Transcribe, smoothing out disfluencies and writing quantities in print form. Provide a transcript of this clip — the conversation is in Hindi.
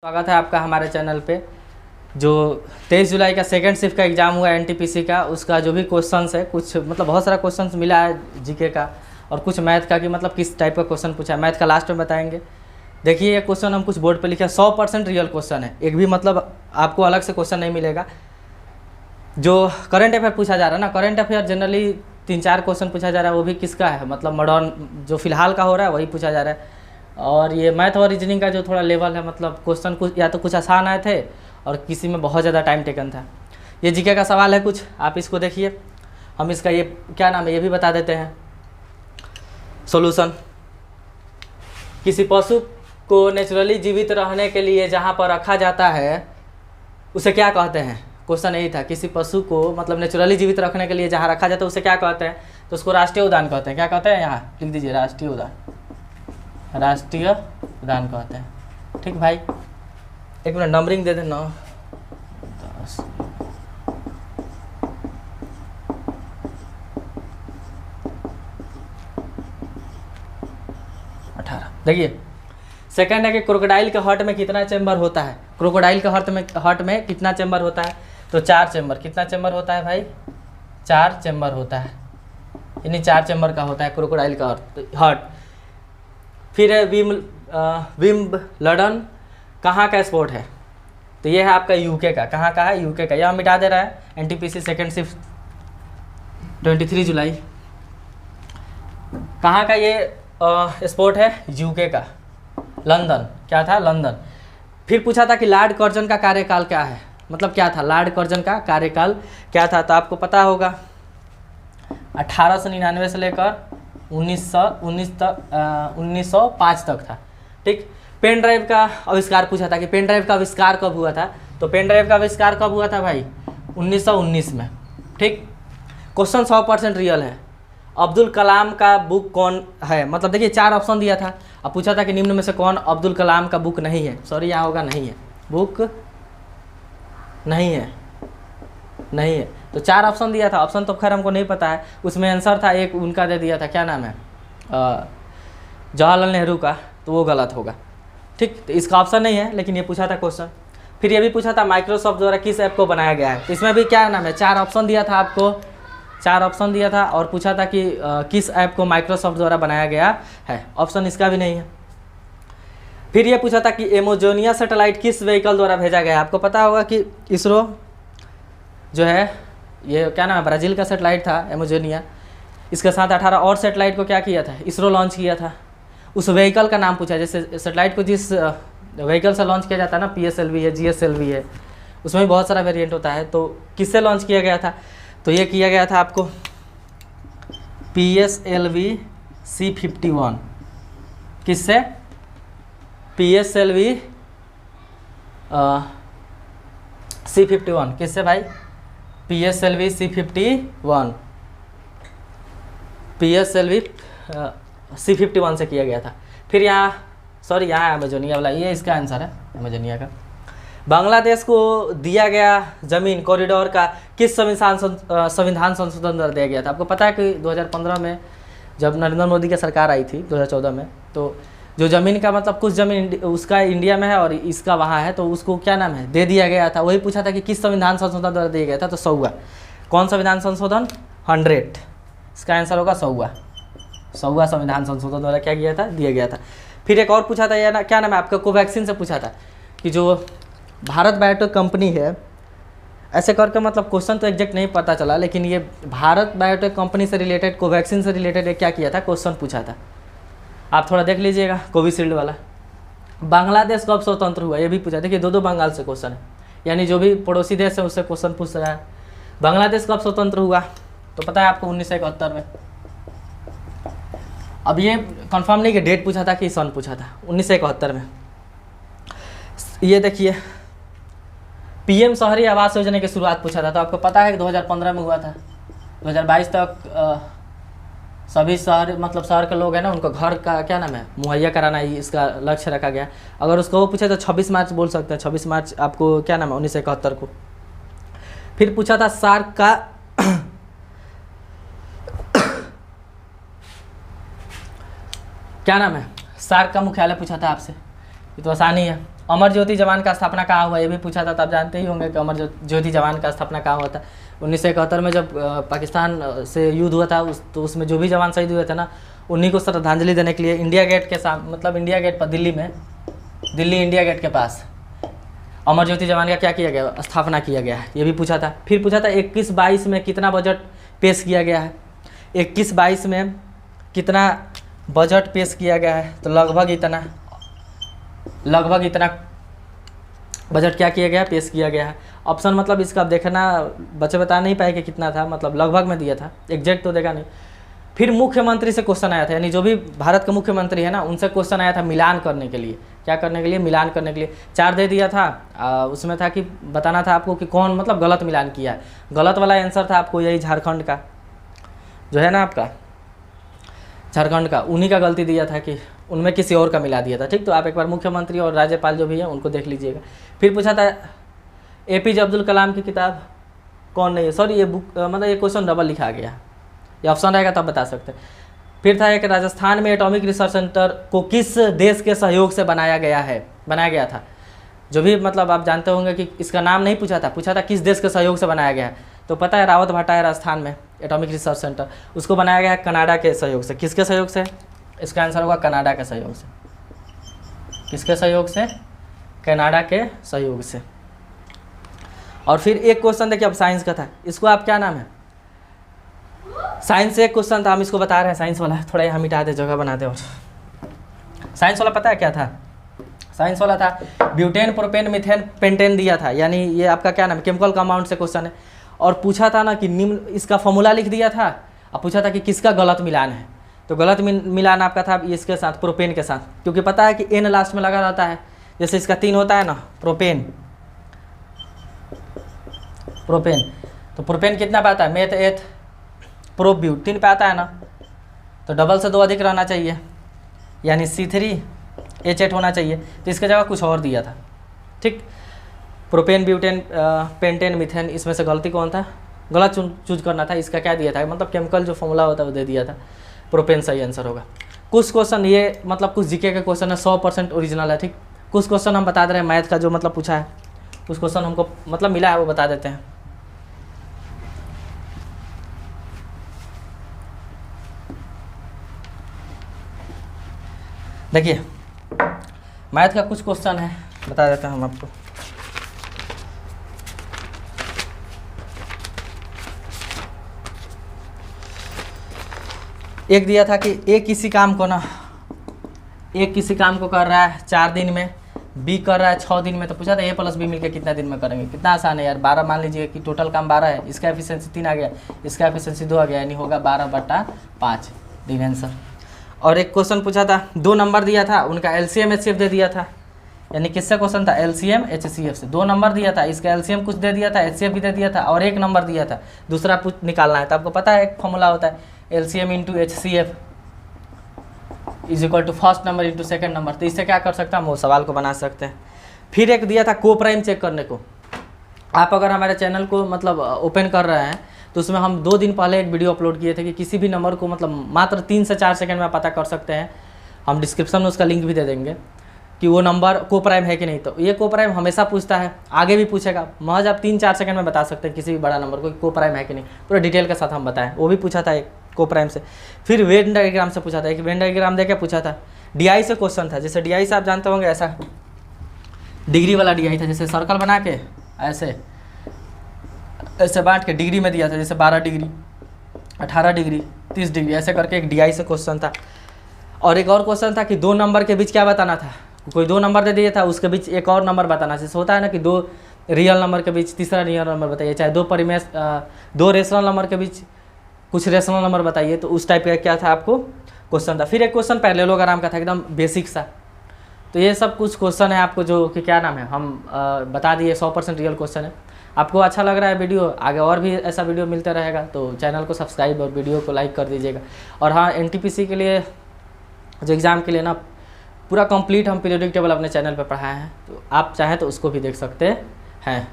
स्वागत है आपका हमारे चैनल पे। जो 23 जुलाई का सेकंड शिफ्ट का एग्ज़ाम हुआ है एनटीपीसी का, उसका जो भी क्वेश्चंस है, कुछ मतलब बहुत सारा क्वेश्चंस मिला है जीके का और कुछ मैथ का, कि मतलब किस टाइप का क्वेश्चन पूछा है। मैथ का लास्ट में बताएंगे। देखिए ये क्वेश्चन हम कुछ बोर्ड पे लिखे हैं, 100% रियल क्वेश्चन है, एक भी मतलब आपको अलग से क्वेश्चन नहीं मिलेगा। जो करंट अफेयर पूछा जा रहा है ना, करंट अफेयर जनरली 3-4 क्वेश्चन पूछा जा रहा है, वो भी किसका है, मतलब मॉडर्न जो फिलहाल का हो रहा है वही पूछा जा रहा है। और ये मैथ और रीजनिंग का जो थोड़ा लेवल है, मतलब क्वेश्चन कुछ या तो कुछ आसान आए थे और किसी में बहुत ज़्यादा टाइम टेकन था। ये जीके का सवाल है कुछ, आप इसको देखिए। हम इसका ये क्या नाम है ये भी बता देते हैं। सॉल्यूशन, किसी पशु को नेचुरली जीवित रहने के लिए जहाँ पर रखा जाता है उसे क्या कहते हैं। क्वेश्चन यही था, किसी पशु को मतलब नेचुरली जीवित रखने के लिए जहाँ रखा जाता है उसे क्या कहते हैं, तो उसको राष्ट्रीय उद्यान कहते हैं। क्या कहते हैं, यहाँ लिख दीजिए, राष्ट्रीय उद्यान, राष्ट्रीय उद्यान कहते हैं। ठीक भाई, एक मिनट नंबरिंग दे देना। 10 18। देखिए सेकंड है कि क्रोकोडाइल के हार्ट में कितना चैम्बर होता है। क्रोकोडाइल के हार्ट में कितना चैम्बर होता है, तो 4 चैम्बर। कितना चैम्बर होता है भाई, 4 चैम्बर होता है, यानी 4 चैम्बर का होता है क्रोकोडाइल का हार्ट। फिर है विम्बलडन कहाँ का स्पोर्ट है, तो ये है आपका यूके का। कहाँ का है, यूके का। यह मिटा दे रहा है एनटीपीसी सेकंड शिफ्ट 23 जुलाई। कहाँ का ये स्पोर्ट है, यूके का, लंदन। क्या था, लंदन। फिर पूछा था कि लॉर्ड कर्जन का कार्यकाल क्या है, मतलब क्या था, लॉर्ड कर्जन का कार्यकाल क्या था, तो आपको पता होगा 1899 से लेकर 1905 तक था। ठीक। पेन ड्राइव का आविष्कार पूछा था कि पेन ड्राइव का आविष्कार कब हुआ था, तो पेन ड्राइव का आविष्कार कब हुआ था भाई, 1919 में। ठीक। क्वेश्चन 100% रियल है। अब्दुल कलाम का बुक कौन है, मतलब देखिए 4 ऑप्शन दिया था। अब पूछा था कि निम्न में से कौन अब्दुल कलाम का बुक नहीं है, सॉरी यहाँ होगा नहीं है, बुक नहीं है, नहीं है। तो 4 ऑप्शन दिया था, ऑप्शन तो खैर हमको नहीं पता है, उसमें आंसर था एक उनका दे दिया था, क्या नाम है, जवाहरलाल नेहरू का, तो वो गलत होगा। ठीक। तो इसका ऑप्शन नहीं है, लेकिन ये पूछा था क्वेश्चन। फिर ये भी पूछा था माइक्रोसॉफ्ट द्वारा किस ऐप को बनाया गया है, तो इसमें भी क्या नाम है, 4 ऑप्शन दिया था आपको, 4 ऑप्शन दिया था और पूछा था कि किस ऐप को माइक्रोसॉफ्ट द्वारा बनाया गया है, ऑप्शन इसका भी नहीं है। फिर ये पूछा था कि एमोजोनिया सैटेलाइट किस व्हीकल द्वारा भेजा गया है। आपको पता होगा कि इसरो जो है, ये क्या नाम है, ब्राज़ील का सैटेलाइट था एमोजोनिया। इसके साथ 18 और सैटेलाइट को क्या किया था, इसरो लॉन्च किया था। उस व्हीकल का नाम पूछा, जैसे सैटेलाइट को जिस व्हीकल से लॉन्च किया जाता है ना, PSLV है, GSLV है, उसमें भी बहुत सारा वेरिएंट होता है, तो किससे लॉन्च किया गया था, तो ये किया गया था आपको PSLV C51। किससे, PSLV C51, किससे भाई, PSLV C51, PSLV C51 से किया गया था। फिर यहाँ सॉरी यहाँ अमेजोनिया वाला, ये इसका आंसर है अमेजोनिया का। बांग्लादेश को दिया गया जमीन कॉरिडोर का किस संविधान संशोधन द्वारा दिया गया था। आपको पता है कि 2015 में जब नरेंद्र मोदी की सरकार आई थी 2014 में, तो जो ज़मीन का मतलब कुछ ज़मीन उसका इंडिया में है और इसका वहाँ है, तो उसको क्या नाम है, दे दिया गया था। वही पूछा था कि किस संविधान संशोधन द्वारा दिया गया था, तो 100वां। कौन संविधान संशोधन, 100, इसका आंसर होगा 100वां संविधान संशोधन द्वारा क्या किया था, दिया गया था। फिर एक और पूछा था, या ना क्या नाम है आपका, कोवैक्सीन से पूछा था कि जो भारत बायोटेक कंपनी है, ऐसे करके मतलब क्वेश्चन तो एग्जैक्ट नहीं पता चला, लेकिन ये भारत बायोटेक कंपनी से रिलेटेड, कोवैक्सीन से रिलेटेड क्या किया था, क्वेश्चन पूछा था। आप थोड़ा देख लीजिएगा, कोविशील्ड वाला। बांग्लादेश कब स्वतंत्र हुआ, ये भी पूछा। देखिए 2 बंगाल से क्वेश्चन है, यानी जो भी पड़ोसी देश है उससे क्वेश्चन पूछ रहा है। बांग्लादेश कब स्वतंत्र हुआ, तो पता है आपको 1971 में। अब ये कंफर्म नहीं कि डेट पूछा था कि सन पूछा था, 1971 में। ये देखिए PM शहरी आवास योजना की शुरुआत पूछा था, तो आपको पता है कि 2015 में हुआ था। 2022 तक सभी शहर मतलब शहर के लोग हैं ना, उनको घर का क्या नाम है मुहैया कराना ही इसका लक्ष्य रखा गया। अगर उसको वो पूछे तो 26 मार्च बोल सकते हैं, 26 मार्च आपको क्या नाम है 1971 को। फिर पूछा था सार्क का क्या नाम है, सार्क का मुख्यालय पूछा था आपसे, ये तो आसानी है। अमर ज्योति जवान का स्थापना कहाँ हुआ, ये भी पूछा था। तो आप जानते ही होंगे कि अमर ज्योति जवान का स्थापना कहाँ हुआ था। 1971 में जब पाकिस्तान से युद्ध हुआ था तो उसमें जो भी जवान शहीद हुए थे ना, उन्हीं को श्रद्धांजलि देने के लिए इंडिया गेट के सामने, मतलब इंडिया गेट पर दिल्ली में, दिल्ली इंडिया गेट के पास अमर ज्योति जवान का क्या किया गया, स्थापना किया गया है, ये भी पूछा था। फिर पूछा था 21-22 में कितना बजट पेश किया गया है, 21-22 में कितना बजट पेश किया गया है, तो लगभग इतना बजट क्या किया गया, पेश किया गया है। ऑप्शन मतलब इसका आप देखना, बच्चे बता नहीं पाए कि कितना था, मतलब लगभग में दिया था, एग्जैक्ट तो देखा नहीं। फिर मुख्यमंत्री से क्वेश्चन आया था, यानी जो भी भारत का मुख्यमंत्री है ना, उनसे क्वेश्चन आया था मिलान करने के लिए। क्या करने के लिए, मिलान करने के लिए। 4 दे दिया था, उसमें था कि बताना था आपको कि कौन मतलब गलत मिलान किया है। गलत वाला आंसर था आपको यही झारखंड का जो है ना, आपका झारखंड का, उन्हीं का गलती दिया था कि उनमें किसी और का मिला दिया था। ठीक, तो आप एक बार मुख्यमंत्री और राज्यपाल जो भी हैं उनको देख लीजिएगा। फिर पूछा था APJ अब्दुल कलाम की किताब कौन नहीं है, सॉरी ये बुक मतलब ये क्वेश्चन डबल लिखा गया, ये ऑप्शन रहेगा तब बता सकते हैं। फिर था एक राजस्थान में एटॉमिक रिसर्च सेंटर को किस देश के सहयोग से बनाया गया था। जो भी मतलब आप जानते होंगे कि इसका नाम नहीं पूछा था किस देश के सहयोग से बनाया गया है। तो पता है रावत भाटा है राजस्थान में एटॉमिक रिसर्च सेंटर, उसको बनाया गया है कनाडा के सहयोग से। किसके सहयोग से, इसका आंसर होगा कनाडा के सहयोग से। किसके सहयोग से, कनाडा के सहयोग से। और फिर एक क्वेश्चन देखिए अब साइंस का था, इसको आप क्या नाम है, साइंस से एक क्वेश्चन था, हम इसको बता रहे हैं साइंस वाला, थोड़ा यहाँ मिटा दे, जगह बना दे। और साइंस वाला पता है क्या था, साइंस वाला था ब्यूटेन प्रोपेन मिथेन पेंटेन दिया था, यानी ये आपका क्या नाम है, केमिकल कंपाउंड से क्वेश्चन है। और पूछा था ना कि निम्न, इसका फॉर्मूला लिख दिया था, अब पूछा था कि किसका गलत मिलान है। तो गलत मिलान आपका था इसके साथ, प्रोपेन के साथ, क्योंकि पता है कि N लास्ट में लगा रहता है, जैसे इसका 3 होता है ना, प्रोपेन। तो प्रोपेन कितना पे आता है, मेथ एथ प्रोब्यूट 3 पे आता है ना, तो डबल से 2 अधिक रहना चाहिए, यानी C3H8 होना चाहिए। तो इसके जगह कुछ और दिया था। ठीक, प्रोपेन ब्यूटेन पेंटेन मिथेन, इसमें से गलती कौन था, गलत चूज करना था। इसका क्या दिया था, मतलब केमिकल जो फॉर्मूला होता है वो दे दिया था, प्रोपेन सही आंसर होगा। कुछ क्वेश्चन ये मतलब कुछ जीके के क्वेश्चन है 100% ओरिजिनल है। ठीक, कुछ क्वेश्चन हम बता दे रहे हैं, मैथ का जो मतलब पूछा है, कुछ क्वेश्चन हमको मतलब मिला है वो बता देते हैं। देखिए मैथ का कुछ क्वेश्चन है, बता देते हैं हम आपको। एक दिया था कि ए किसी काम को कर रहा है 4 दिन में, बी कर रहा है 6 दिन में। तो पूछा था A + B मिलकर कितना दिन में करेंगे। कितना आसान है यार, 12 मान लीजिए कि टोटल काम 12 है, इसका एफिशिएंसी 3 आ गया, इसका एफिशिएंसी 2 आ गया, यानी होगा 12/5 दिन आंसर। और एक क्वेश्चन पूछा था, 2 नंबर दिया था, उनका LCM HCF दे दिया था, यानी किससे क्वेश्चन था, LCM HCF से। 2 नंबर दिया था, इसका LCM कुछ दे दिया था, HCF भी दे दिया था, और 1 नंबर दिया था, दूसरा निकालना है। तो आपको पता है एक फॉर्मूला होता है LCM × HCF = first number × second number. तो इससे क्या कर सकते हैं, हम वो सवाल को बना सकते हैं। फिर एक दिया था कोप्राइम चेक करने को। आप अगर हमारे चैनल को मतलब ओपन कर रहे हैं तो उसमें हम 2 दिन पहले एक वीडियो अपलोड किए थे कि किसी भी नंबर को मतलब मात्र 3 से 4 सेकंड में पता कर सकते हैं। हम डिस्क्रिप्शन में उसका लिंक भी दे देंगे कि वो नंबर कोप्राइम है कि नहीं। तो ये कोप्राइम हमेशा पूछता है, आगे भी पूछेगा, महज आप 3-4 सेकंड में बता सकते हैं किसी भी बड़ा नंबर को कोप्राइम है कि नहीं, पूरा डिटेल के साथ हम बताएं। वो भी पूछा था एक कोप्राइम से। फिर वेन डायग्राम से पूछा था, एक वेन डायग्राम देके पूछा था। DI से क्वेश्चन था, जैसे DI से आप जानते होंगे ऐसा डिग्री वाला DI था, जैसे सर्कल बना के ऐसे बांट के डिग्री में दिया था, जैसे 12 डिग्री 18 डिग्री 30 डिग्री ऐसे करके एक DI से क्वेश्चन था। और एक और क्वेश्चन था कि 2 नंबर के बीच क्या बताना था, कोई 2 नंबर दे दिया था, उसके बीच एक और नंबर बताना। जैसे होता है ना कि 2 रियल नंबर के बीच तीसरा रियल नंबर बताइए, चाहे 2 रेशनल नंबर के बीच कुछ रेशनल नंबर बताइए। तो उस टाइप का क्या था आपको क्वेश्चन था। फिर एक क्वेश्चन पैरेललोग्राम का था, एकदम बेसिक सा। तो ये सब कुछ क्वेश्चन है आपको जो कि क्या नाम है, हम बता दिए 100% रियल क्वेश्चन है। आपको अच्छा लग रहा है वीडियो, आगे और भी ऐसा वीडियो मिलता रहेगा, तो चैनल को सब्सक्राइब और वीडियो को लाइक कर दीजिएगा। और हाँ, NTPC के लिए जो एग्ज़ाम के लिए ना पूरा कंप्लीट हम पीरियोडिक टेबल अपने चैनल पर पढ़ाए हैं, तो आप चाहें तो उसको भी देख सकते हैं।